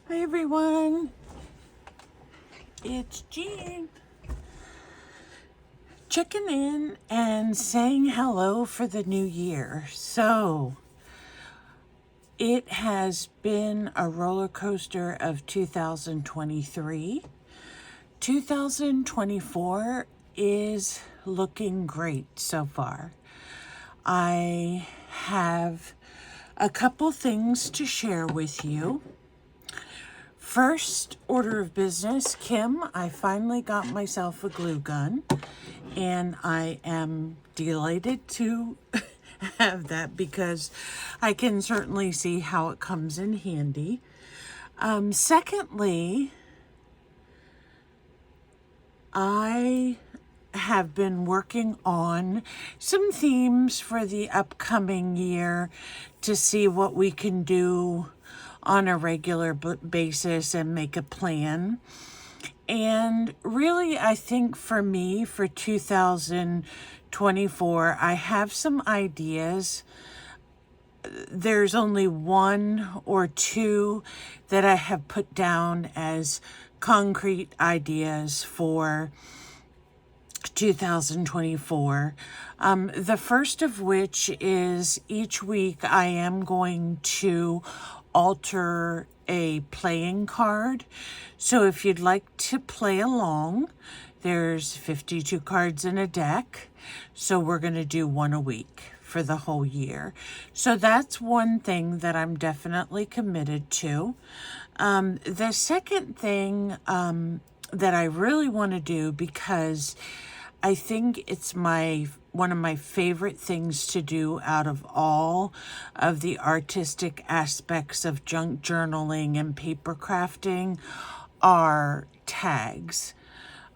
Hi everyone, it's Jean. Checking in and saying hello for the new year. So, it has been a roller coaster of 2023. 2024 is looking great so far. I have a couple things to share with you. First order of business, Kim, I finally got myself a glue gun, and I am delighted to have that because I can certainly see how it comes in handy. Secondly, I have been working on some themes for the upcoming year to see what we can do on a regular basis and make a plan. And really, I think for me, for 2024, I have some ideas. There's only one or two that I have put down as concrete ideas for 2024. The first of which is each week I am going to alter a playing card. So if you'd like to play along, there's 52 cards in a deck. So we're going to do one a week for the whole year. So that's one thing that I'm definitely committed to. The second thing that I really want to do, because I think it's one of my favorite things to do out of all of the artistic aspects of junk journaling and paper crafting, are tags.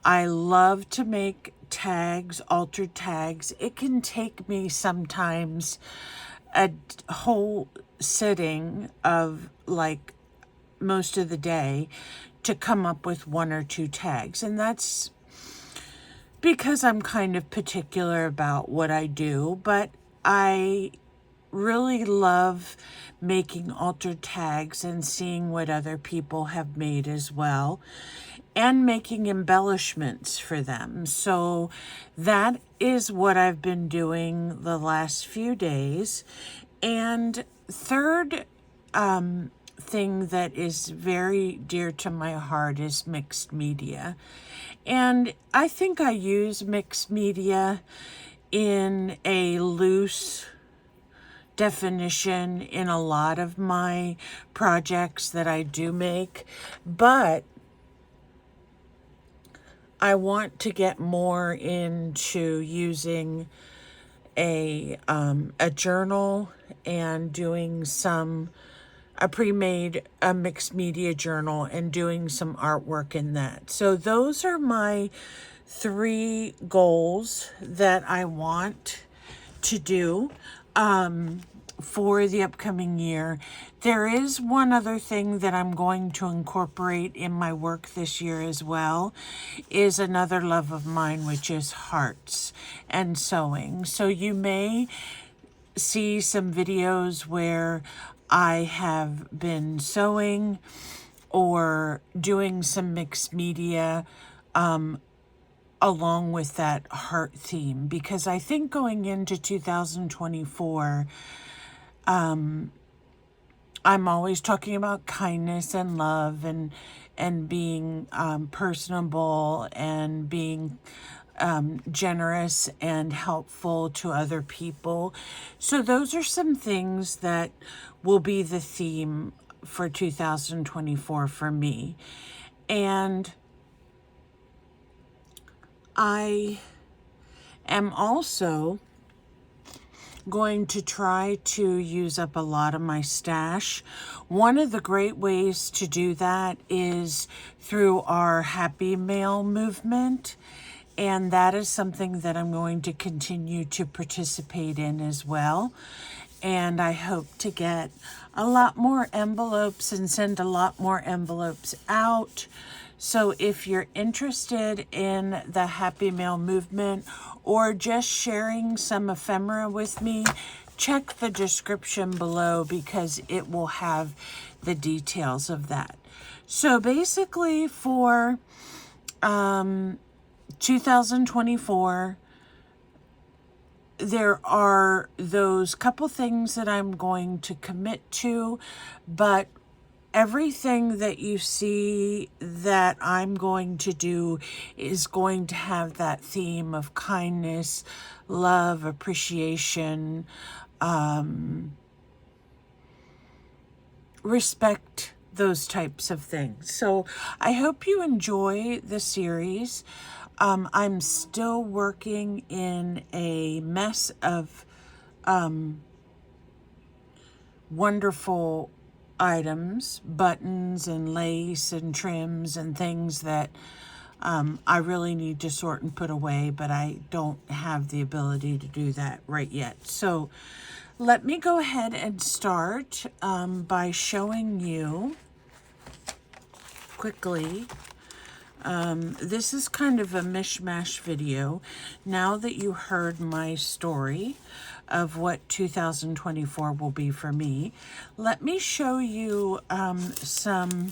I love to make tags, altered tags. It can take me sometimes a whole sitting of like most of the day to come up with one or two tags. And that's because I'm kind of particular about what I do, but I really love making altered tags and seeing what other people have made as well, and making embellishments for them. So that is what I've been doing the last few days. And third thing that is very dear to my heart is mixed media. And I think I use mixed media in a loose definition in a lot of my projects that I do make, but I want to get more into using a journal and doing a pre-made mixed media journal and doing some artwork in that. So those are my 3 goals that I want to do for the upcoming year. There is one other thing that I'm going to incorporate in my work this year as well, is another love of mine, which is hearts and sewing. So you may see some videos where I have been sewing or doing some mixed media along with that heart theme, because I think going into 2024, I'm always talking about kindness and love and being personable and being generous and helpful to other people. So those are some things that will be the theme for 2024 for me. And I am also going to try to use up a lot of my stash. One of the great ways to do that is through our Happy Mail movement. And that is something that I'm going to continue to participate in as well. And I hope to get a lot more envelopes and send a lot more envelopes out. So if you're interested in the Happy Mail movement or just sharing some ephemera with me, check the description below because it will have the details of that. So basically for 2024, there are those couple things that I'm going to commit to, but everything that you see that I'm going to do is going to have that theme of kindness, love, appreciation, respect, those types of things. So I hope you enjoy the series. I'm still working in a mess of wonderful items, buttons and lace and trims and things that I really need to sort and put away, but I don't have the ability to do that right yet. So let me go ahead and start by showing you quickly. This is kind of a mishmash video. Now that you heard my story of what 2024 will be for me, let me show you some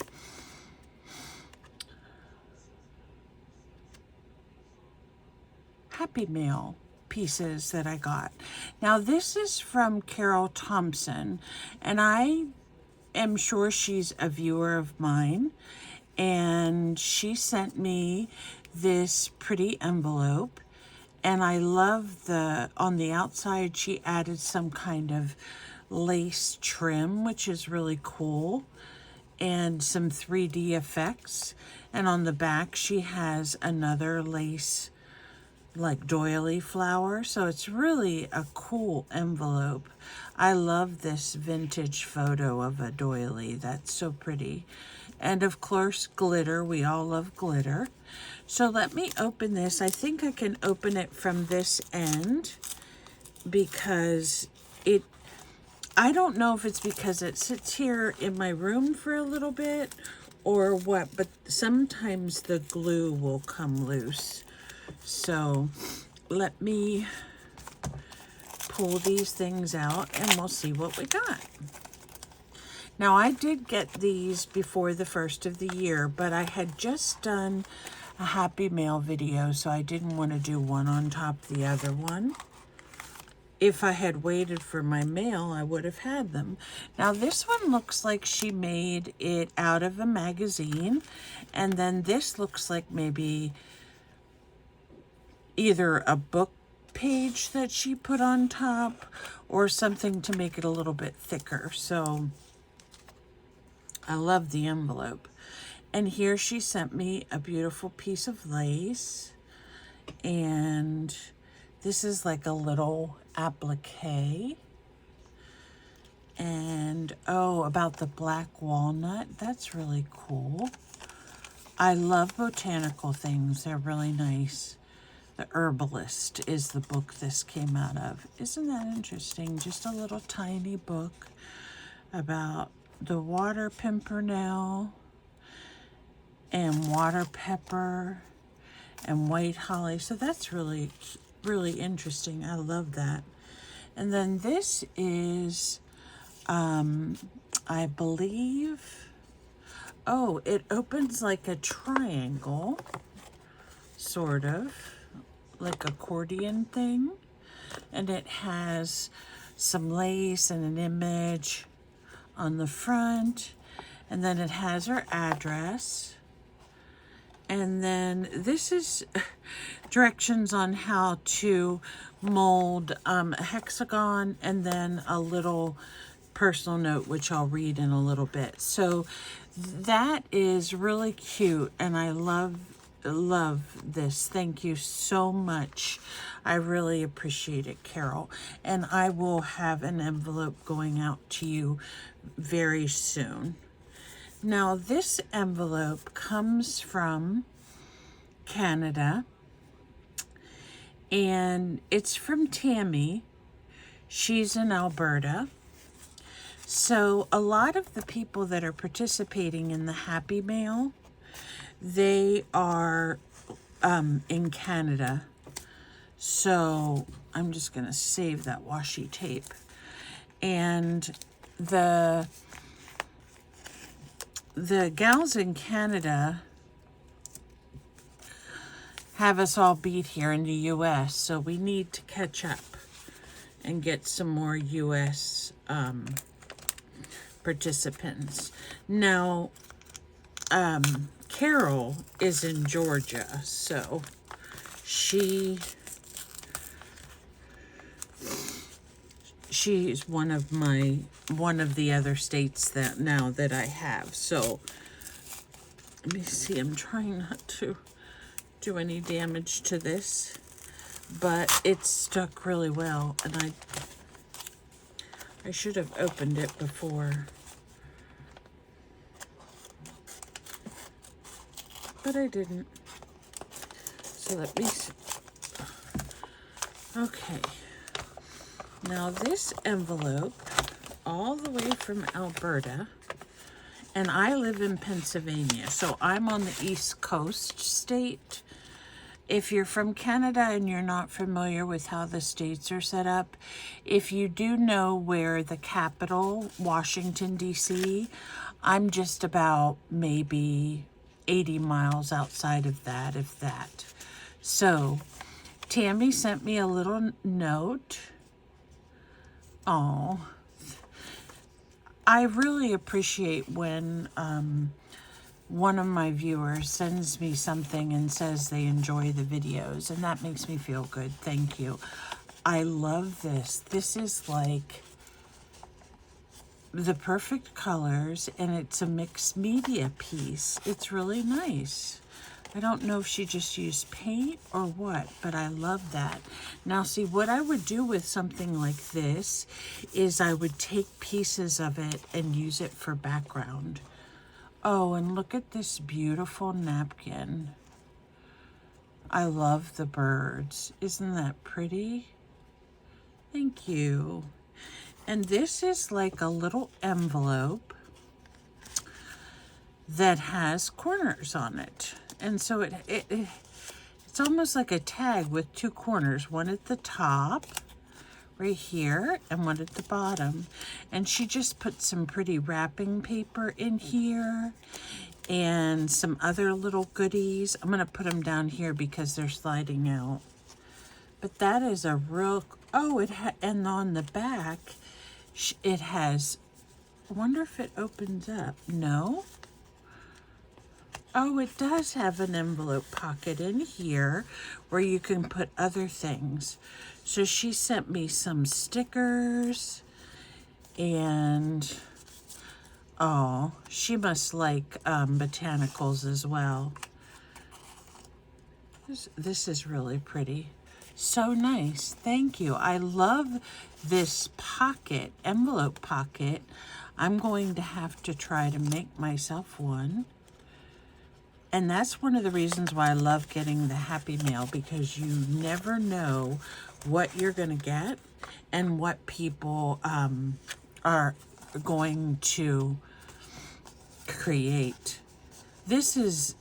Happy Mail pieces that I got. Now this is from Carol Thompson, and I am sure she's a viewer of mine, and she sent me this pretty envelope, and I love on the outside she added some kind of lace trim, which is really cool, and some 3D effects, and on the back she has another lace like doily flower. So it's really a cool envelope. I love this vintage photo of a doily. That's so pretty. And of course, glitter. We all love glitter. So let me open this. I think I can open it from this end because I don't know if it's because it sits here in my room for a little bit or what, but sometimes the glue will come loose. So let me pull these things out and we'll see what we got. Now, I did get these before the first of the year, but I had just done a Happy Mail video, so I didn't want to do one on top of the other one. If I had waited for my mail, I would have had them. Now, this one looks like she made it out of a magazine, and then this looks like maybe either a book page that she put on top or something to make it a little bit thicker. So I love the envelope. And here she sent me a beautiful piece of lace, and this is like a little applique. And oh, about the black walnut, that's really cool. I love botanical things. They're really nice. The Herbalist is the book this came out of. Isn't that interesting? Just a little tiny book about the water pimpernel and water pepper and white holly. So that's really, really interesting. I love that. And then this is, I believe, oh, it opens like a triangle, sort of, like accordion thing. And it has some lace and an image on the front. And then it has her address. And then this is directions on how to mold a hexagon and then a little personal note, which I'll read in a little bit. So that is really cute, and I love this. Thank you so much. I really appreciate it, Carol. And I will have an envelope going out to you very soon. Now, this envelope comes from Canada, and it's from Tammy. She's in Alberta. So a lot of the people that are participating in the Happy Mail, they are in Canada. So I'm just going to save that washi tape. And the gals in Canada have us all beat here in the US, so we need to catch up and get some more US participants. Now, Carol is in Georgia, so she's one of the other states that now that I have. So let me see, I'm trying not to do any damage to this, but it's stuck really well, and I should have opened it before, but I didn't. So let me see. Okay, now this envelope, all the way from Alberta, and I live in Pennsylvania, so I'm on the East Coast state. If you're from Canada and you're not familiar with how the states are set up, if you do know where the capital, Washington, D.C., I'm just about maybe 80 miles outside of that, if that. So Tammy sent me a little note. Oh, I really appreciate when one of my viewers sends me something and says they enjoy the videos, and that makes me feel good. Thank you. I love this. This is like the perfect colors, and it's a mixed media piece. It's really nice. I don't know if she just used paint or what, but I love that. Now, see, what I would do with something like this is I would take pieces of it and use it for background. Oh, and look at this beautiful napkin. I love the birds. Isn't that pretty? Thank you. And this is like a little envelope that has corners on it. And so it's almost like a tag with two corners, one at the top right here and one at the bottom. And she just put some pretty wrapping paper in here and some other little goodies. I'm going to put them down here because they're sliding out. But that is a real, oh, and on the back it has, I wonder if it opens up. No. Oh, it does have an envelope pocket in here where you can put other things. So she sent me some stickers, and oh, she must like botanicals as well. This is really pretty. So nice. Thank you. I love this pocket, envelope pocket. I'm going to have to try to make myself one. And that's one of the reasons why I love getting the Happy Mail, because you never know what you're going to get and what people are going to create. This is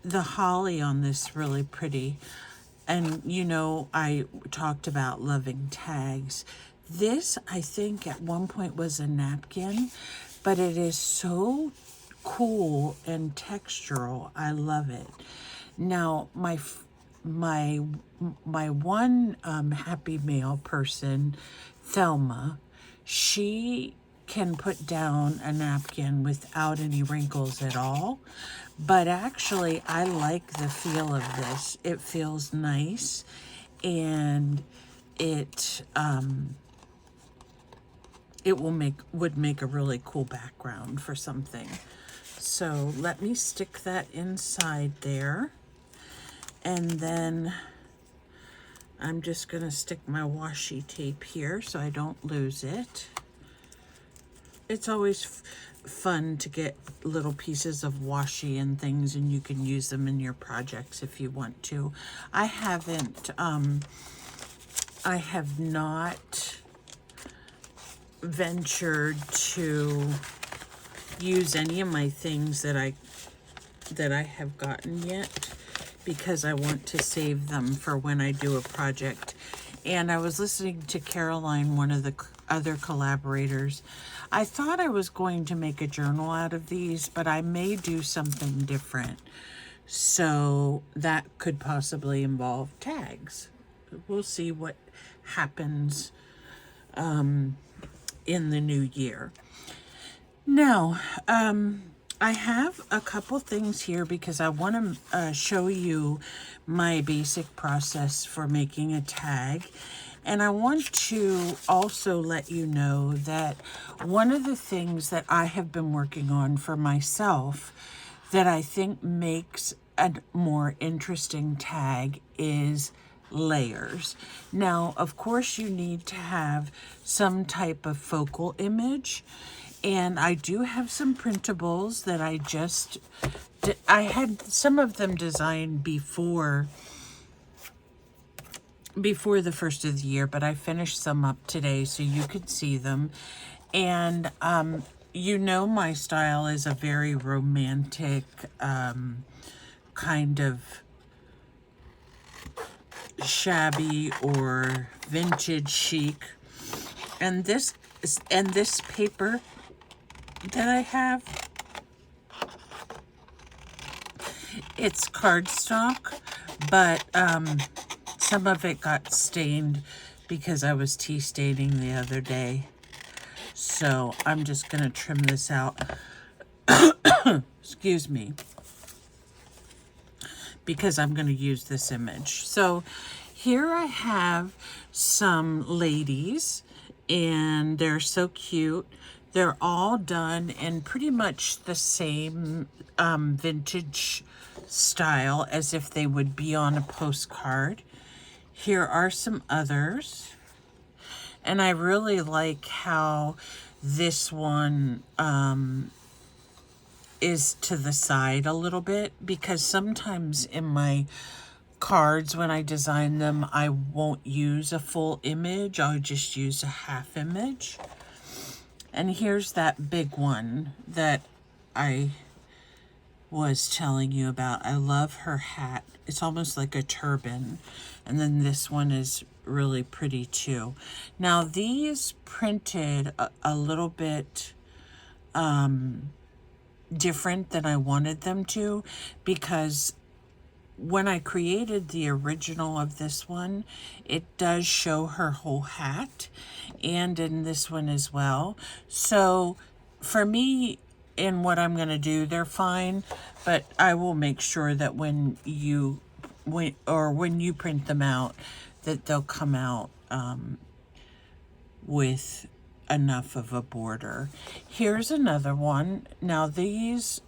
the holly on this really pretty. And, you know, I talked about loving tags. This, I think, at one point was a napkin, but it is so cool and textural. I love it. Now, my one Happy Mail person, Thelma, she can put down a napkin without any wrinkles at all. But actually, I like the feel of this. It feels nice, and it would make a really cool background for something. So let me stick that inside there, and then I'm just going to stick my washi tape here so I don't lose it. It's always fun to get little pieces of washi and things, and you can use them in your projects if you want to. I have not ventured to use any of my things that I have gotten yet, because I want to save them for when I do a project. And I was listening to Caroline, one of the other collaborators. I thought I was going to make a journal out of these, but I may do something different. So that could possibly involve tags. We'll see what happens in the new year. Now, I have a couple things here because I want to show you my basic process for making a tag. And I want to also let you know that one of the things that I have been working on for myself that I think makes a more interesting tag is layers. Now, of course, you need to have some type of focal image. And I do have some printables that I had some of them designed before the first of the year, but I finished some up today so you could see them. And you know my style is a very romantic kind of shabby or vintage chic. And this paper that I have, it's cardstock, but some of it got stained because I was tea staining the other day. So I'm just going to trim this out. Excuse me. Because I'm going to use this image. So here I have some ladies, and they're so cute. They're all done in pretty much the same vintage style as if they would be on a postcard. Here are some others. And I really like how this one is to the side a little bit, because sometimes in my cards when I design them, I won't use a full image. I'll just use a half image. And here's that big one that I was telling you about. I love her hat. It's almost like a turban. And then this one is really pretty too. Now these printed a little bit different than I wanted them to, because when I created the original of this one, it does show her whole hat, and in this one as well. So for me, in what I'm going to do, they're fine, but I will make sure that when you print them out, that they'll come out with enough of a border. Here's another one. Now these,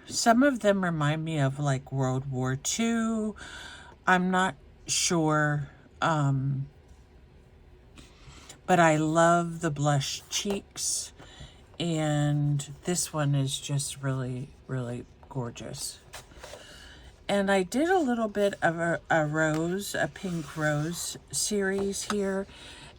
some of them remind me of like World War II. I'm not sure, but I love the blush cheeks, and this one is just really, really gorgeous. And I did a little bit of a pink rose series here,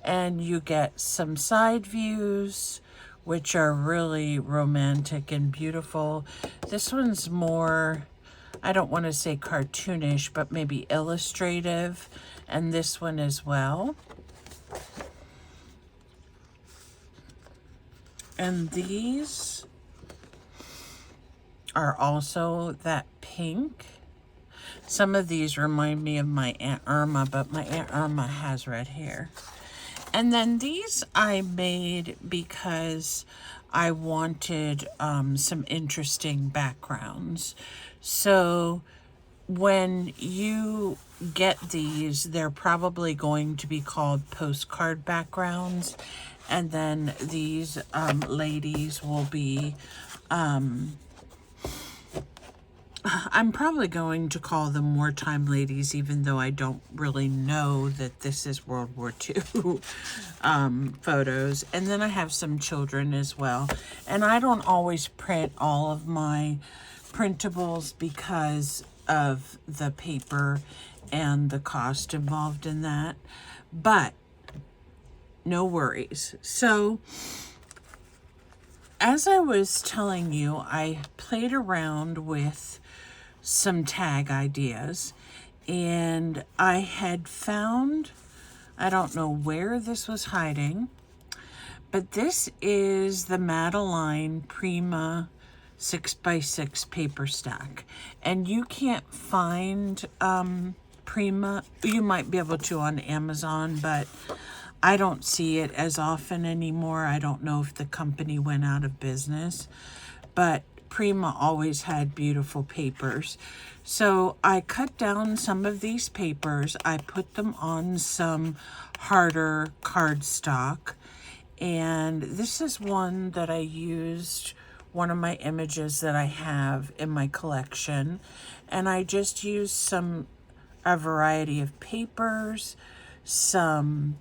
and you get some side views, which are really romantic and beautiful. This one's more, I don't want to say cartoonish, but maybe illustrative, and this one as well. And these are also that pink. Some of these remind me of my Aunt Irma, but my Aunt Irma has red hair. And then these I made because I wanted some interesting backgrounds. So when you get these, they're probably going to be called postcard backgrounds. And then these ladies will be, I'm probably going to call them wartime ladies, even though I don't really know that this is World War II photos. And then I have some children as well. And I don't always print all of my printables because of the paper and the cost involved in that. But no worries. So as I was telling you, I played around with some tag ideas, and I had found I don't know where this was hiding, but this is the Madeline Prima 6x6 paper stack. And you can't find Prima. You might be able to on Amazon, but I don't see it as often anymore. I don't know if the company went out of business, but Prima always had beautiful papers. So I cut down some of these papers. I put them on some harder cardstock. And this is one that I used, one of my images that I have in my collection. And I just used a variety of papers, some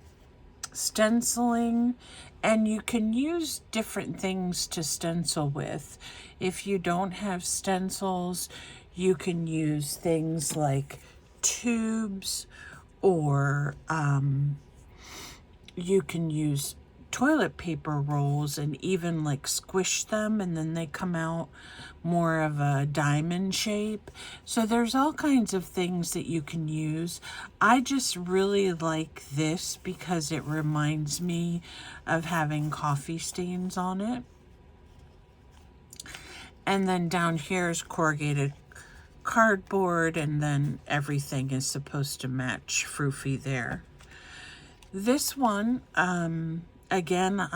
stenciling, and you can use different things to stencil with. If you don't have stencils, you can use things like tubes, or you can use toilet paper rolls and even like squish them, and then they come out more of a diamond shape. So there's all kinds of things that you can use. I just really like this because it reminds me of having coffee stains on it. And then down here is corrugated cardboard, and then everything is supposed to match Froofy there. This one, again,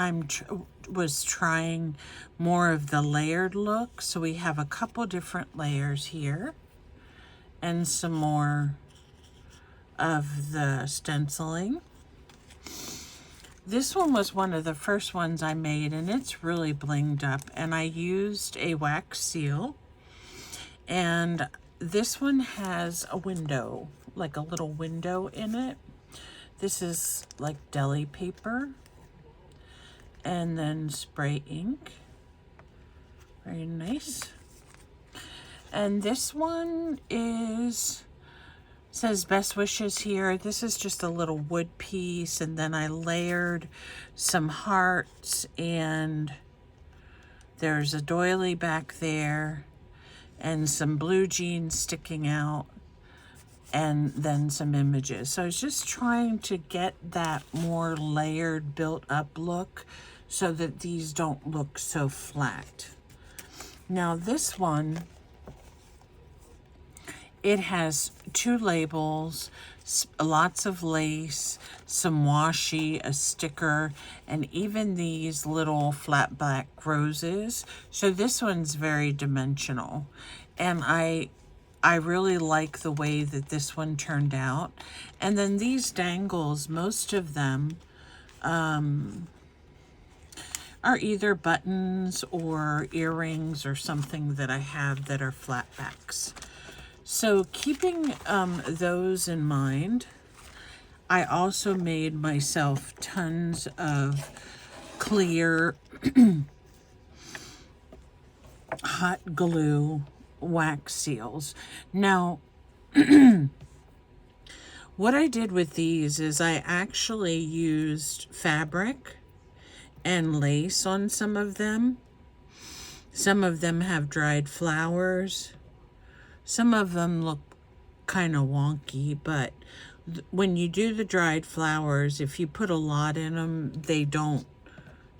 was trying more of the layered look. So we have a couple different layers here and some more of the stenciling. This one was one of the first ones I made, and it's really blinged up, and I used a wax seal. And this one has a window, like a little window in it. This is like deli paper. And then spray ink. Very nice. And this one says best wishes here. This is just a little wood piece, and then I layered some hearts, and there's a doily back there, and some blue jeans sticking out, and then some images. So I was just trying to get that more layered, built up look so that these don't look so flat. Now this one, it has 2 labels, lots of lace, some washi, a sticker, and even these little flat black roses. So this one's very dimensional. And I really like the way that this one turned out. And then these dangles, most of them are either buttons or earrings or something that I have that are flat backs. So keeping those in mind, I also made myself tons of clear hot glue wax seals. Now, what I did with these is I actually used fabric and lace on some of them. Some of them have dried flowers. Some of them look kind of wonky, but when you do the dried flowers, if you put a lot in them, they don't.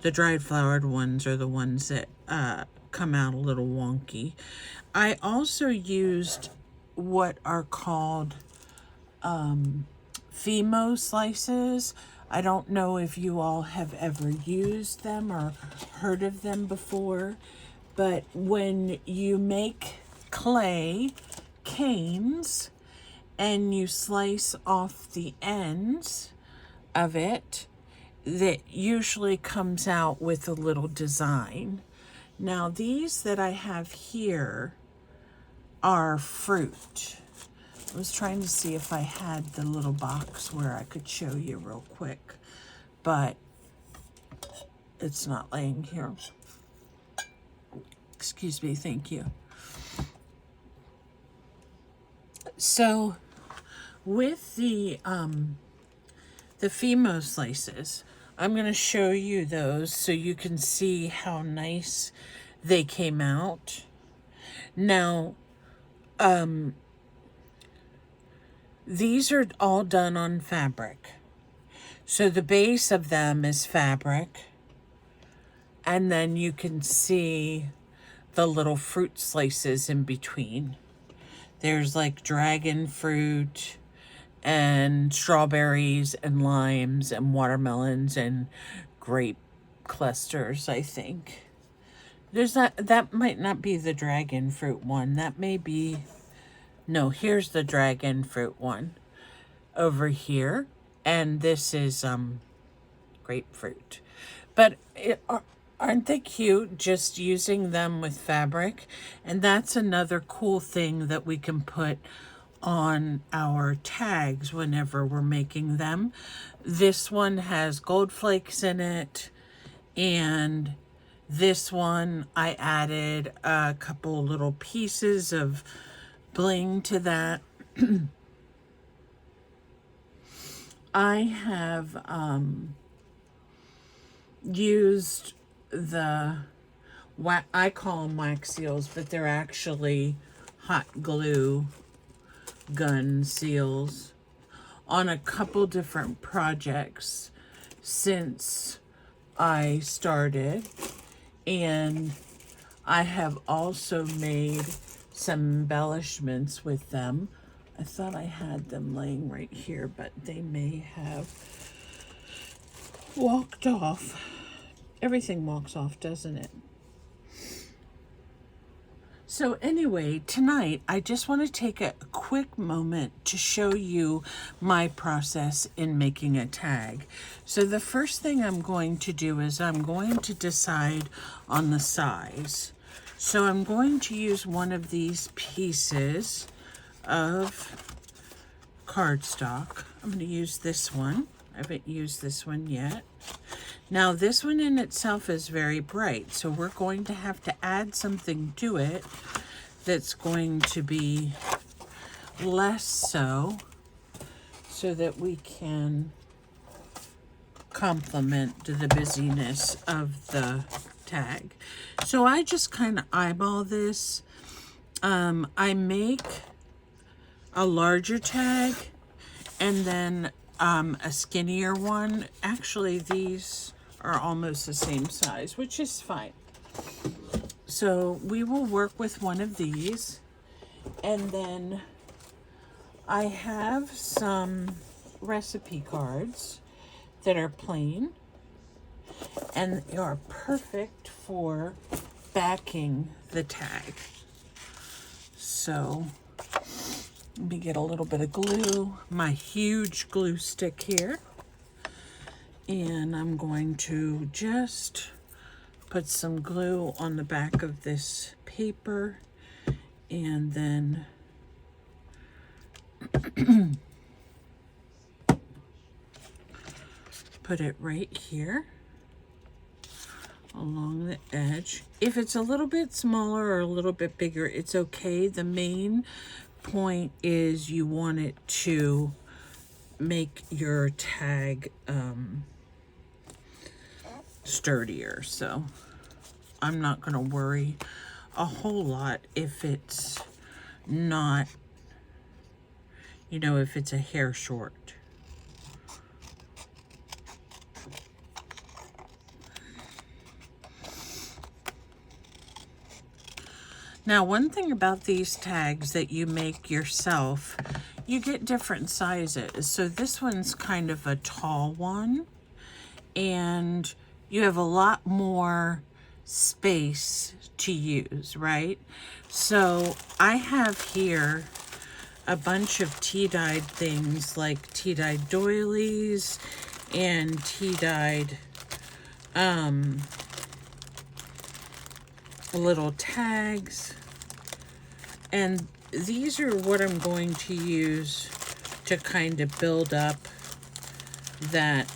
The dried flowered ones are the ones that come out a little wonky. I also used what are called Fimo slices. I don't know if you all have ever used them or heard of them before, but when you make clay canes and you slice off the ends of it, that usually comes out with a little design. Now these that I have here are fruit. I was trying to see if I had the little box where I could show you real quick, but it's not laying here. Excuse me, thank you. So with the Fimo slices, I'm going to show you those so you can see how nice they came out. Now, these are all done on fabric. So the base of them is fabric, and then you can see the little fruit slices in between. There's like dragon fruit and strawberries and limes and watermelons and grape clusters, I think. There's not, that might not be the dragon fruit one. That may be, no, here's the dragon fruit one over here. And this is grapefruit. But aren't they cute, just using them with fabric? And that's another cool thing that we can put on our tags whenever we're making them. This one has gold flakes in it, and this one I added a couple little pieces of bling to that. I have used I call them wax seals, but they're actually hot glue gun seals on a couple different projects since I started. And I have also made some embellishments with them. I thought I had them laying right here, but they may have walked off. Everything walks off, doesn't it? So anyway, tonight I just want to take a quick moment to show you my process in making a tag. So the first thing I'm going to do is I'm going to decide on the size. So I'm going to use one of these pieces of cardstock. I'm going to use this one. I haven't used this one yet. Now this one in itself is very bright, so we're going to have to add something to it that's going to be less so that we can complement the busyness of the tag. So I just kind of eyeball this. I make a larger tag and then a skinnier one. Actually, these are almost the same size, which is fine. So we will work with one of these, and then I have some recipe cards that are plain, and they are perfect for backing the tag. So let me get a little bit of glue, my huge glue stick here, and I'm going to just put some glue on the back of this paper, and then put it right here along the edge. If it's a little bit smaller or a little bit bigger, it's okay. The main point is you want it to make your tag sturdier. So I'm not going to worry a whole lot if it's not, if it's a hair short. Now, one thing about these tags that you make yourself, you get different sizes. So this one's kind of a tall one, and you have a lot more space to use, right? So I have here a bunch of tea-dyed things like tea-dyed doilies and tea-dyed little tags. And these are what I'm going to use to kind of build up that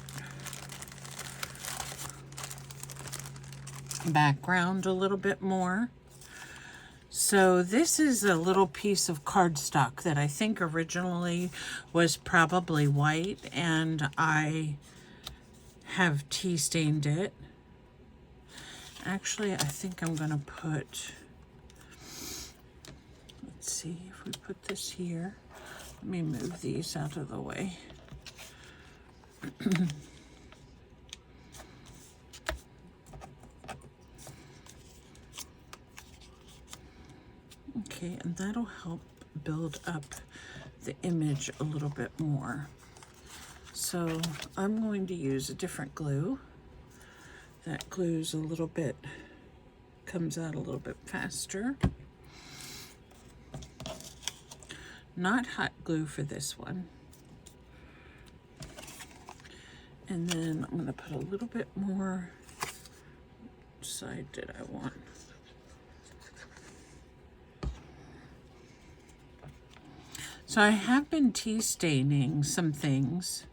background a little bit more. So this is a little piece of cardstock that I think originally was probably white, and I have tea stained it. Actually, I think I'm gonna put, let's see if we put this here. Let me move these out of the way. Okay, and that'll help build up the image a little bit more. So I'm going to use a different glue. That glue's a little bit, comes out a little bit faster. Not hot glue for this one. And then I'm going to put a little bit more. Which side did I want? So I have been tea staining some things,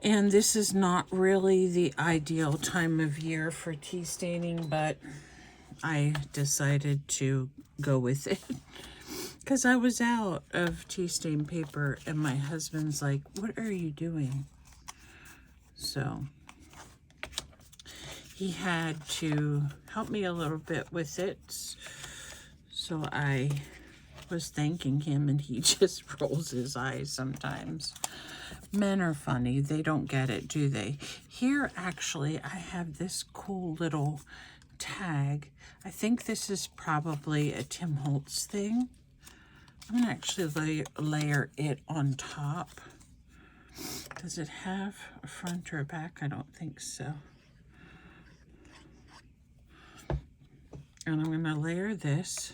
and this is not really the ideal time of year for tea staining, but I decided to go with it because I was out of tea stain paper, and my husband's like, "What are you doing?" So he had to help me a little bit with it. So I was thanking him, and he just rolls his eyes sometimes. Men are funny. They don't get it, do they? Here, actually, I have this cool little tag. I think this is probably a Tim Holtz thing. I'm going to actually layer it on top. Does it have a front or a back? I don't think so. And I'm going to layer this.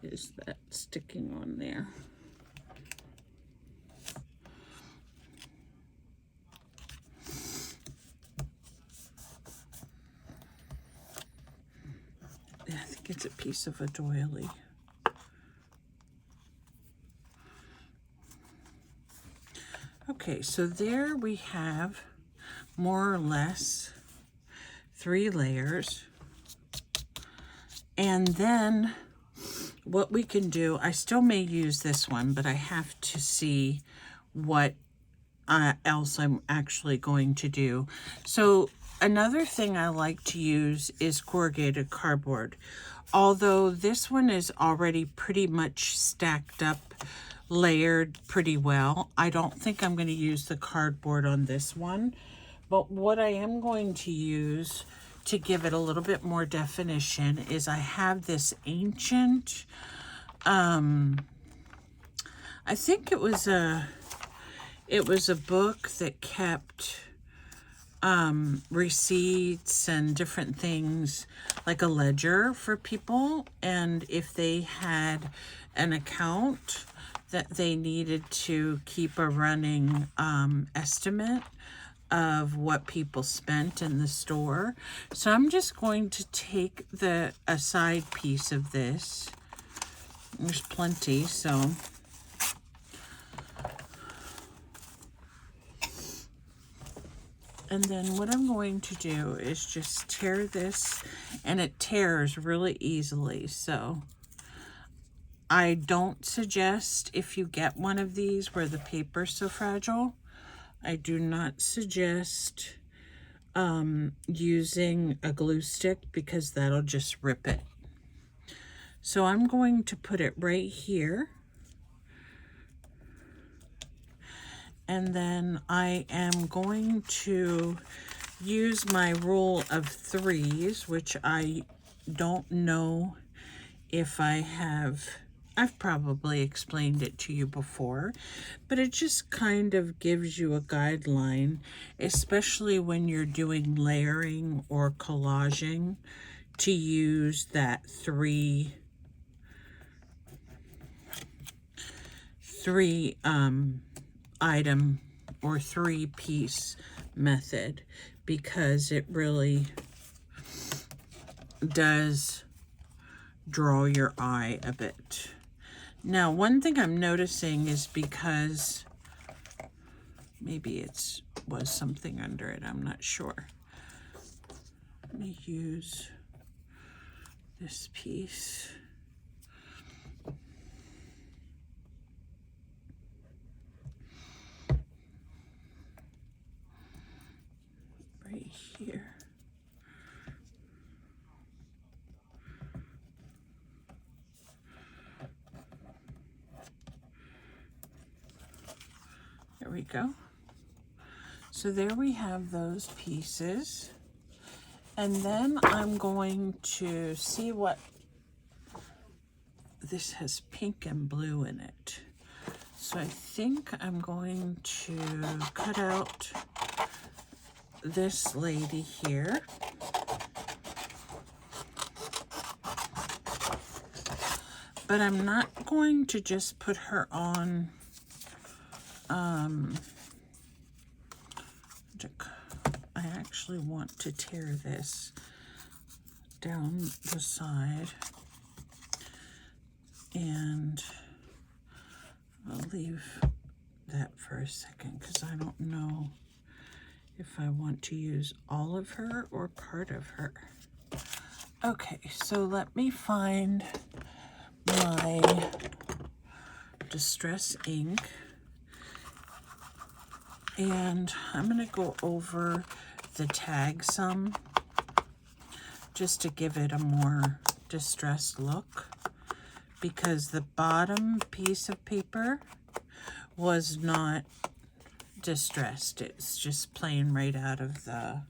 Is that sticking on there? I think it's a piece of a doily. Okay, so there we have more or less 3 layers. And then what we can do, I still may use this one, but I have to see what else I'm actually going to do. So another thing I like to use is corrugated cardboard. Although this one is already pretty much stacked up, layered pretty well, I don't think I'm going to use the cardboard on this one. But what I am going to use to give it a little bit more definition is I have this ancient, I think it was a book that kept receipts and different things, like a ledger for people, and if they had an account that they needed to keep a running estimate of what people spent in the store. So I'm just going to take a side piece of this. There's plenty, so and then what I'm going to do is just tear this, and it tears really easily. So I don't suggest, if you get one of these where the paper's so fragile, I do not suggest using a glue stick, because that'll just rip it. So I'm going to put it right here. And then I am going to use my rule of 3s, which I don't know if I've probably explained it to you before, but it just kind of gives you a guideline, especially when you're doing layering or collaging, to use that three item or 3-piece method, because it really does draw your eye a bit. Now, one thing I'm noticing is, because maybe it was something under it, I'm not sure. Let me use this piece. Right here. we go. So there we have those pieces. And then I'm going to see what, this has pink and blue in it. So I think I'm going to cut out this lady here. But I'm not going to just put her on, I actually want to tear this down the side, and I'll leave that for a second because I don't know if I want to use all of her or part of her. Okay, so let me find my Distress ink, and I'm going to go over the tag some just to give it a more distressed look, because the bottom piece of paper was not distressed. It's just plain right out of the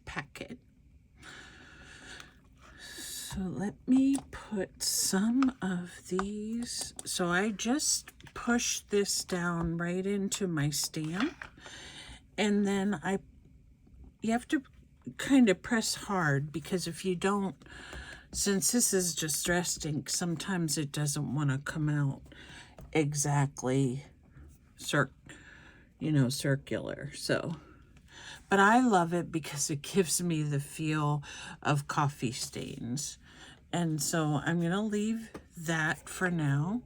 packet. So let me put some of these. So I just push this down right into my stamp, and then you have to kind of press hard, because if you don't, since this is distressed ink, sometimes it doesn't want to come out exactly circular. So, but I love it because it gives me the feel of coffee stains. And so I'm going to leave that for now.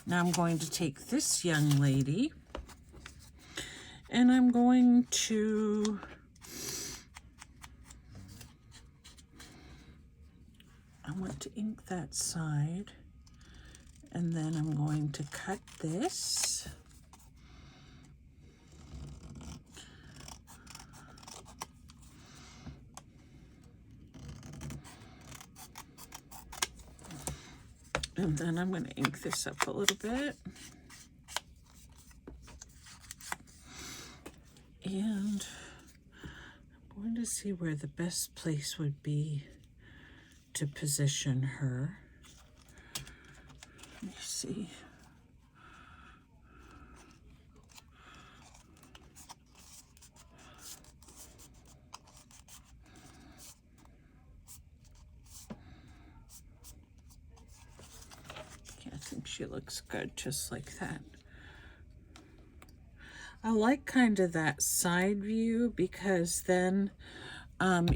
Now I'm going to take this young lady, and I'm going to I want to ink that side, and then I'm going to cut this. And then I'm going to ink this up a little bit. And I'm going to see where the best place would be to position her. Let me see. Yeah, I think she looks good just like that. I like kind of that side view, because then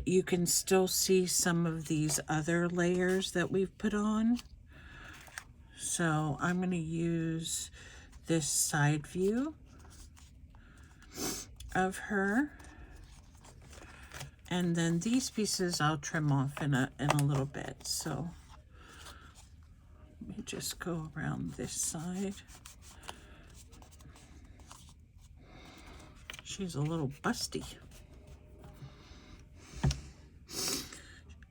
you can still see some of these other layers that we've put on. So I'm going to use this side view of her, and then these pieces I'll trim off in a little bit. So let me just go around this side. She's a little busty.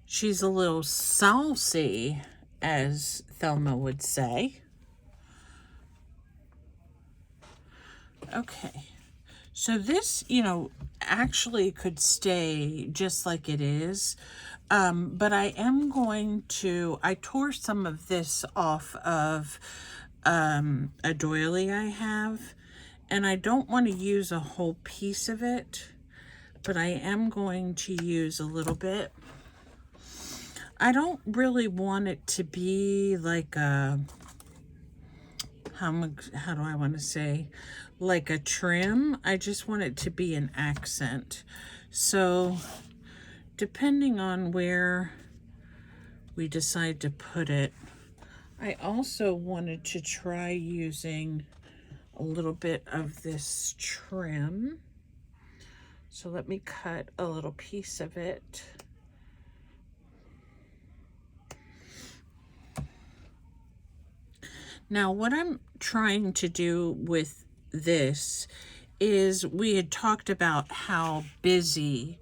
She's a little saucy, as Thelma would say. Okay, so this, actually could stay just like it is, but I am going to, I tore some of this off of a doily I have, and I don't want to use a whole piece of it, but I am going to use a little bit. I don't really want it to be like a, how do I want to say, like a trim. I just want it to be an accent. So depending on where we decide to put it, I also wanted to try using a little bit of this trim. So let me cut a little piece of it. Now, what I'm trying to do with this is we had talked about how busy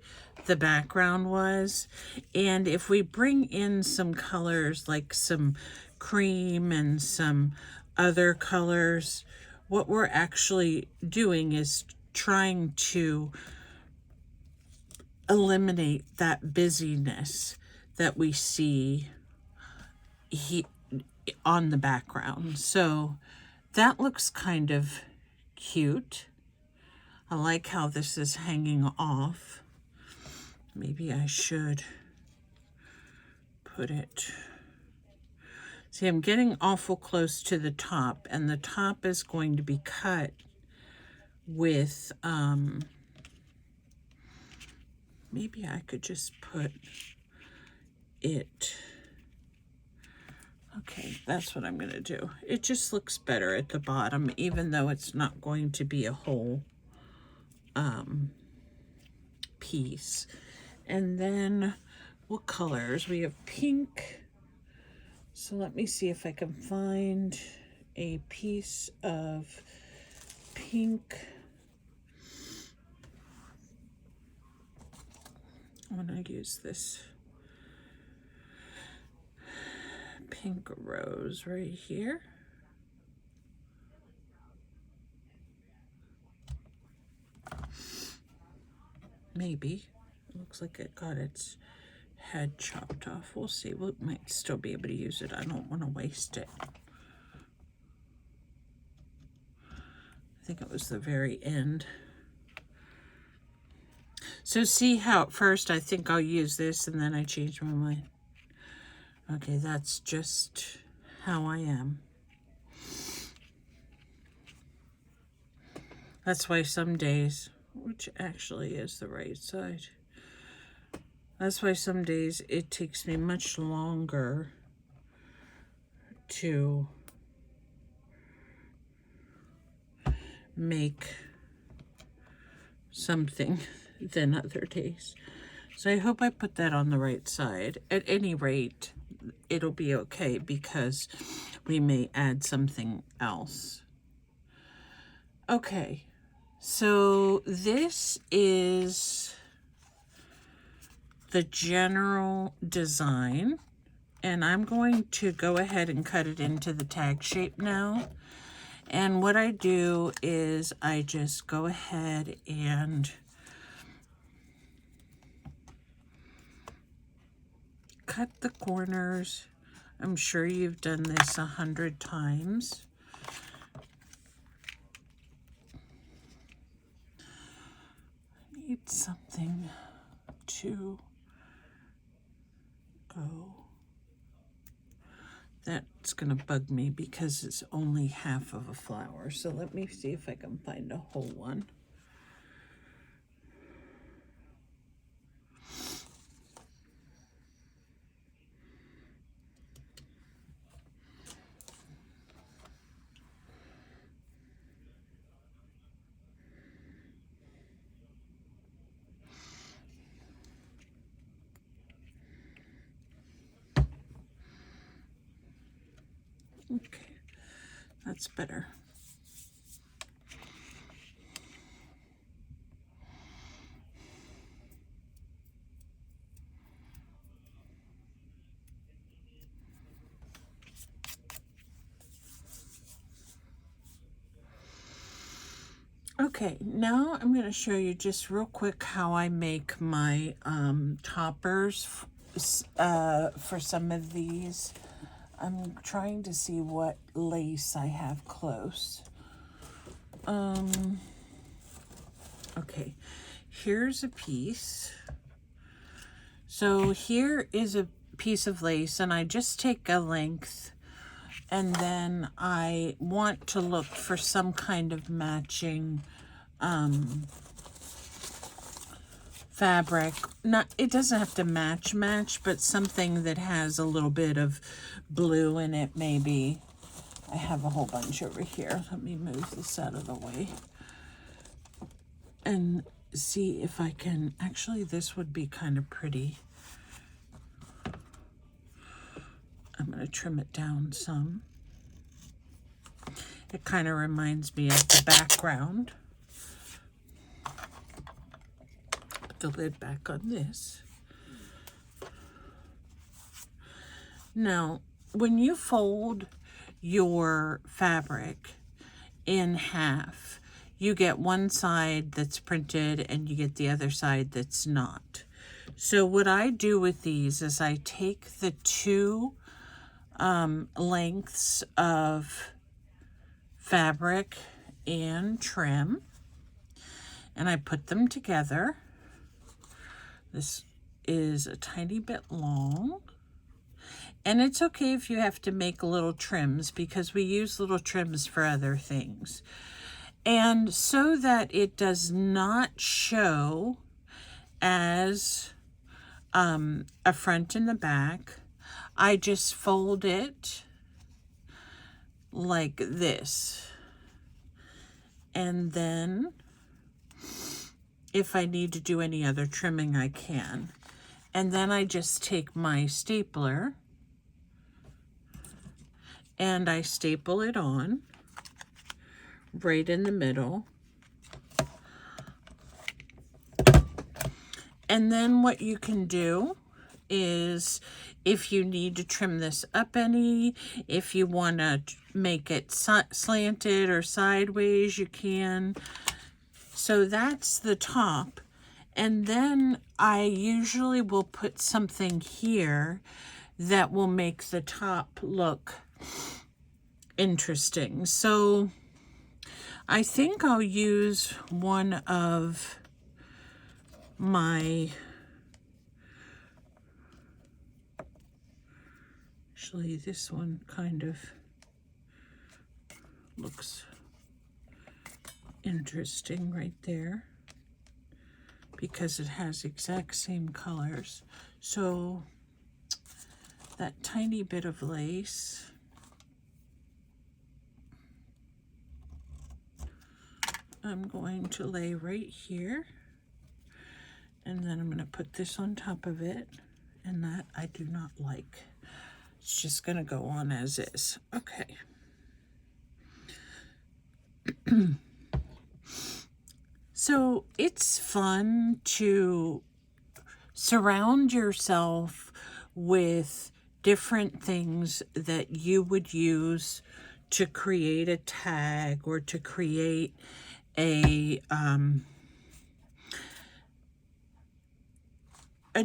the background was, and if we bring in some colors like some cream and some other colors, what we're actually doing is trying to eliminate that busyness that we see on the background. So that looks kind of cute. I like how this is hanging off. Maybe I should put it. See, I'm getting awful close to the top, and the top is going to be cut with, maybe I could just put it. Okay, that's what I'm going to do. It just looks better at the bottom, even though it's not going to be a whole piece. And then what colors? We have pink. So let me see if I can find a piece of pink. I'm going to use this pink rose right here. Maybe. It looks like it got its head chopped off. We'll see. We might still be able to use it. I don't want to waste it. I think it was the very end. So see how at first I think I'll use this and then I change my mind. Okay, that's just how I am. That's why some days, which actually is the right side, that's why some days it takes me much longer to make something than other days. So I hope I put that on the right side. At any rate, it'll be okay because we may add something else. Okay, so this is the general design, and I'm going to go ahead and cut it into the tag shape now. And what I do is I just go ahead and cut the corners. I'm sure you've done this 100 times. I need something to go. That's gonna bug me because it's only half of a flower. So let me see if I can find a whole one. Okay, that's better. Okay, now I'm going to show you just real quick how I make my toppers for some of these. I'm trying to see what lace I have close. Okay, here's a piece. So here is a piece of lace, and I just take a length, and then I want to look for some kind of matching fabric. It doesn't have to match, but something that has a little bit of blue in it, maybe. I have a whole bunch over here. Let me move this out of the way and see if I can. Actually, this would be kind of pretty. I'm going to trim it down some. It kind of reminds me of the background. the lid back on this. Now, when you fold your fabric in half, you get one side that's printed and you get the other side that's not. So what I do with these is I take the two lengths of fabric and trim, and I put them together. This is a tiny bit long, and it's okay if you have to make little trims because we use little trims for other things. And so that it does not show as a front and the back, I just fold it like this. And then if I need to do any other trimming, I can. And then I just take my stapler and I staple it on right in the middle. And then what you can do is, if you need to trim this up any, if you want to make it slanted or sideways, you can. So that's the top. And then I usually will put something here that will make the top look interesting. So I think I'll use one of my, actually this one kind of looks interesting right there because it has exact same colors. So that tiny bit of lace, I'm going to lay right here. And then I'm going to put this on top of it, and that I do not like. It's just going to go on as is. Okay. So it's fun to surround yourself with different things that you would use to create a tag or to create a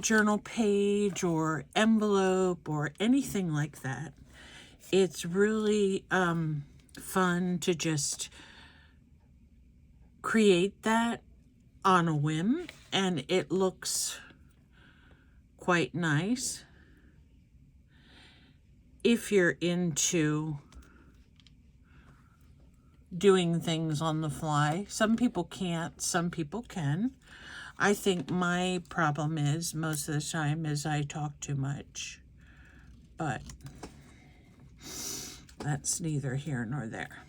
journal page or envelope or anything like that. It's really fun to just create that on a whim, and it looks quite nice if you're into doing things on the fly. Some people can't, some people can. I think my problem is, most of the time, is I talk too much. But that's neither here nor there.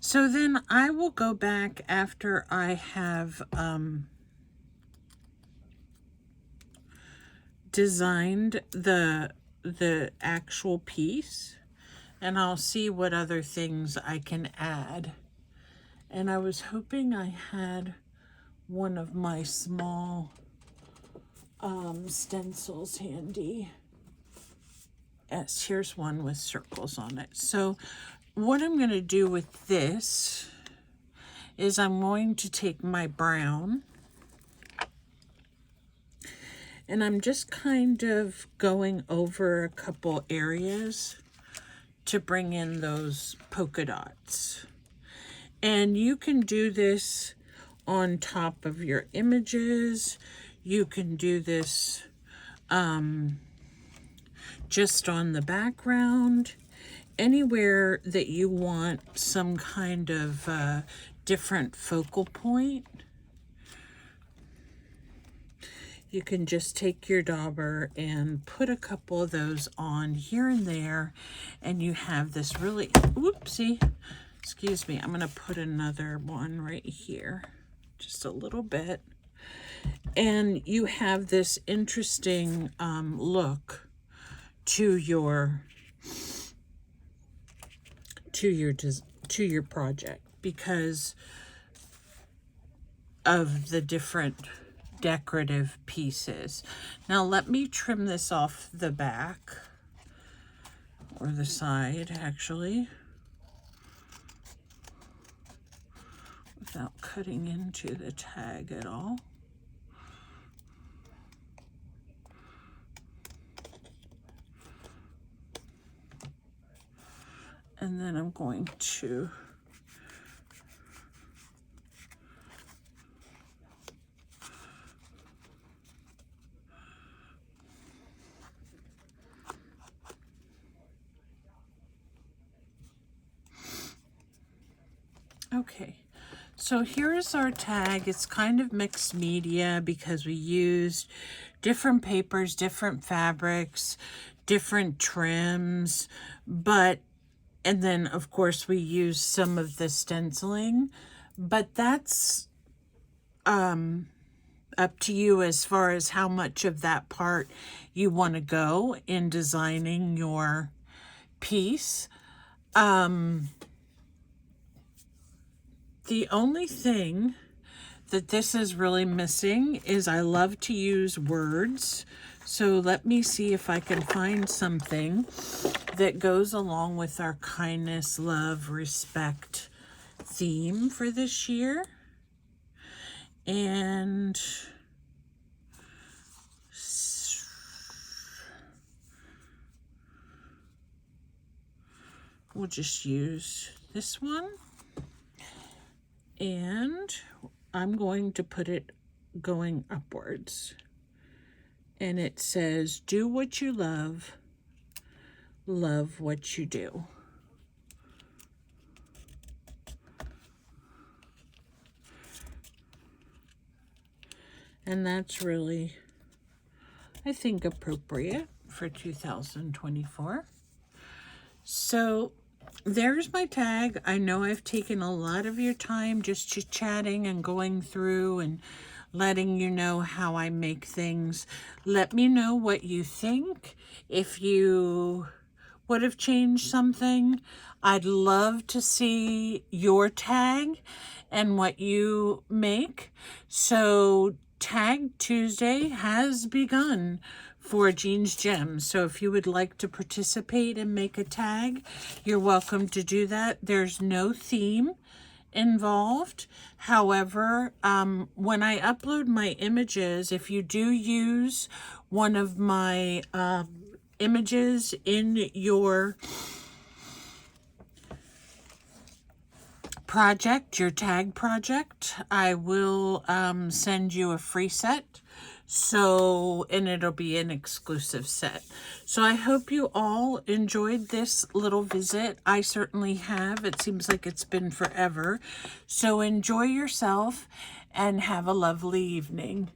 So then I will go back after I have designed the actual piece, and I'll see what other things I can add. And I was hoping I had one of my small stencils handy. Yes, here's one with circles on it. So what I'm going to do with this is I'm going to take my brown, and I'm just kind of going over a couple areas to bring in those polka dots. And you can do this on top of your images. You can do this just on the background. Anywhere that you want some kind of different focal point, you can just take your dauber and put a couple of those on here and there, and you have this really, whoopsie, excuse me, I'm going to put another one right here, just a little bit, and you have this interesting look to your project, because of the different decorative pieces. Now let me trim this off the back, or the side actually, without cutting into the tag at all. And then I'm going to okay, so here's our tag. It's kind of mixed media because we used different papers, different fabrics, different trims, and then of course we used some of the stenciling, but that's up to you as far as how much of that part you want to go in designing your piece. The only thing that this is really missing is I love to use words. So let me see if I can find something that goes along with our kindness, love, respect theme for this year. And we'll just use this one. And I'm going to put it going upwards. And it says, do what you love what you do. And that's really, I think, appropriate for 2024. So there's my tag. I know I've taken a lot of your time just chit-chatting and going through and letting you know how I make things. Let me know what you think. If you would have changed something, I'd love to see your tag and what you make. So Tag Tuesday has begun for Jean's Gems. So if you would like to participate and make a tag, you're welcome to do that. There's no theme involved. However, when I upload my images, if you do use one of my images in your project, your tag project, I will send you a free set. So, and it'll be an exclusive set. So I hope you all enjoyed this little visit. I certainly have. It seems like it's been forever. So enjoy yourself and have a lovely evening.